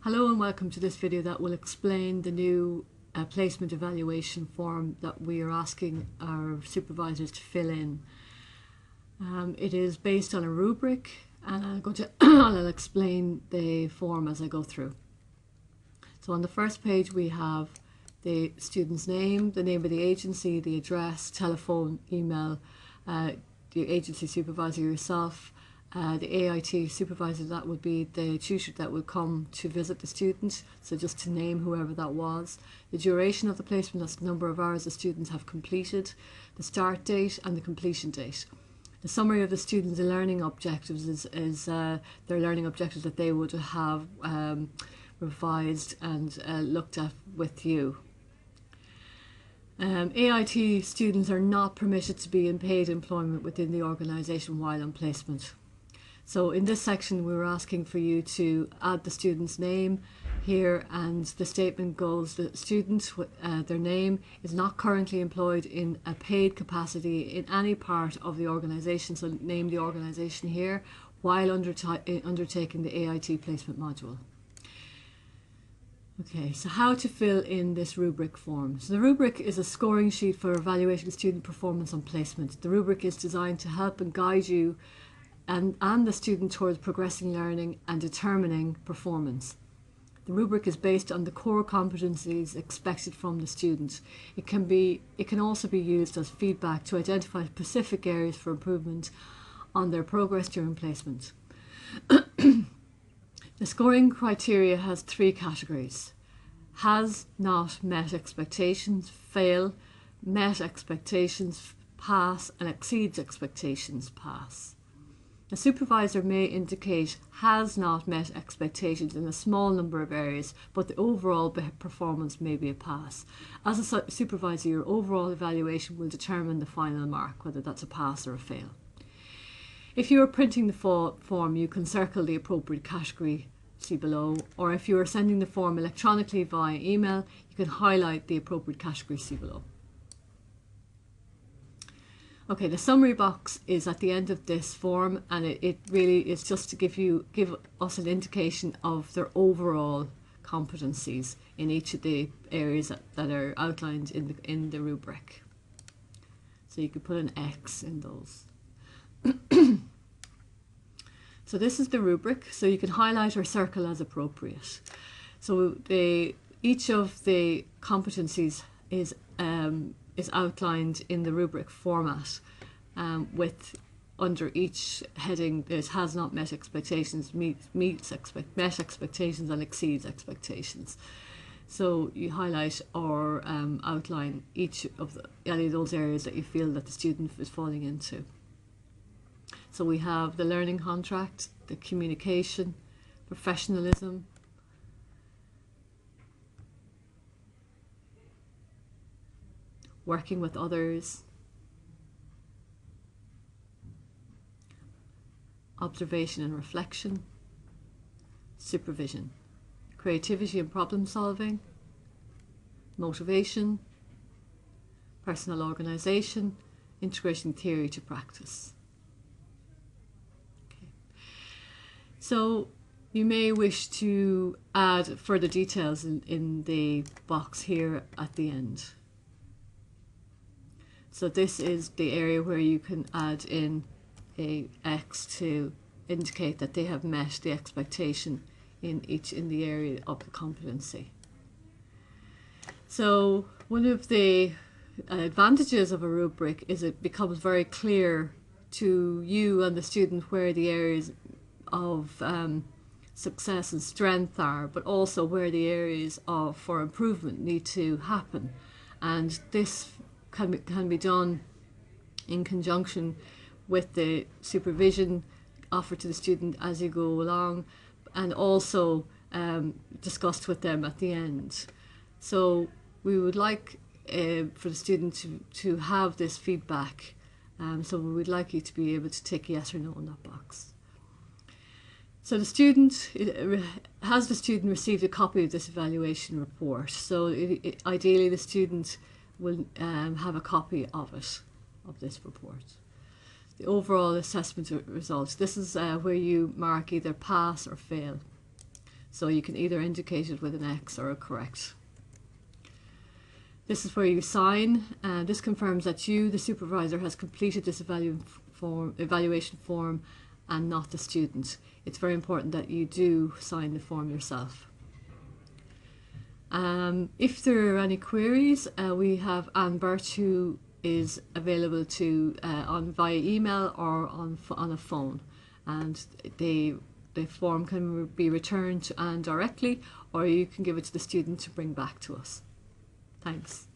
Hello and welcome to this video that will explain the new placement evaluation form that we are asking our supervisors to fill in. It is based on a rubric, and I'll explain the form as I go through. So on the first page we have the student's name, the name of the agency, the address, telephone, email, the agency supervisor yourself, the AIT supervisor, that would be the tutor that would come to visit the student, so just to name whoever that was. The duration of the placement, that's the number of hours the students have completed, the start date and the completion date. The summary of the students' learning objectives is their learning objectives that they would have revised and looked at with you. AIT students are not permitted to be in paid employment within the organisation while on placement. So in this section we were asking for you to add the student's name here, and the statement goes: the student, their name, is not currently employed in a paid capacity in any part of the organisation, so name the organisation here, while undertaking the AIT placement module. Okay, so how to fill in this rubric form. So the rubric is a scoring sheet for evaluating student performance on placement. The rubric is designed to help and guide you and the student towards progressing learning and determining performance. The rubric is based on the core competencies expected from the student. It can also be used as feedback to identify specific areas for improvement on their progress during placement. The scoring criteria has three categories: has not met expectations, fail; met expectations, pass; and exceeds expectations, pass. A supervisor may indicate has not met expectations in a small number of areas, but the overall performance may be a pass. As a supervisor, your overall evaluation will determine the final mark, whether that's a pass or a fail. If you are printing the form, you can circle the appropriate category, see below, or if you are sending the form electronically via email, you can highlight the appropriate category, see below. Okay, the summary box is at the end of this form, and it really is just to give us an indication of their overall competencies in each of the areas that are outlined in the rubric. So you could put an X in those. So this is the rubric, so you can highlight or circle as appropriate. So each of the competencies is outlined in the rubric format, with under each heading it has not met expectations, met expectations, and exceeds expectations. So you highlight or outline each of any of those areas that you feel that the student is falling into. So we have the learning contract, the communication, professionalism, working with others, observation and reflection, supervision, creativity and problem solving, motivation, personal organisation, integration theory to practice. Okay. So you may wish to add further details in the box here at the end. So this is the area where you can add in a X to indicate that they have met the expectation in the area of the competency. So one of the advantages of a rubric is it becomes very clear to you and the student where the areas of success and strength are, but also where the areas for improvement need to happen. And this can be done in conjunction with the supervision offered to the student as you go along, and also discussed with them at the end. So we would like for the student to have this feedback, so we would like you to be able to tick yes or no in that box. So has the student received a copy of this evaluation report? So ideally the student will have a copy of this report. The overall assessment results. This is where you mark either pass or fail. So you can either indicate it with an X or a correct. This is where you sign, and this confirms that you, the supervisor, has completed this evaluation form and not the student. It's very important that you do sign the form yourself. If there are any queries, we have Anne Burt, who is available to via email or on a phone, and the form can be returned to Anne directly, or you can give it to the student to bring back to us. Thanks.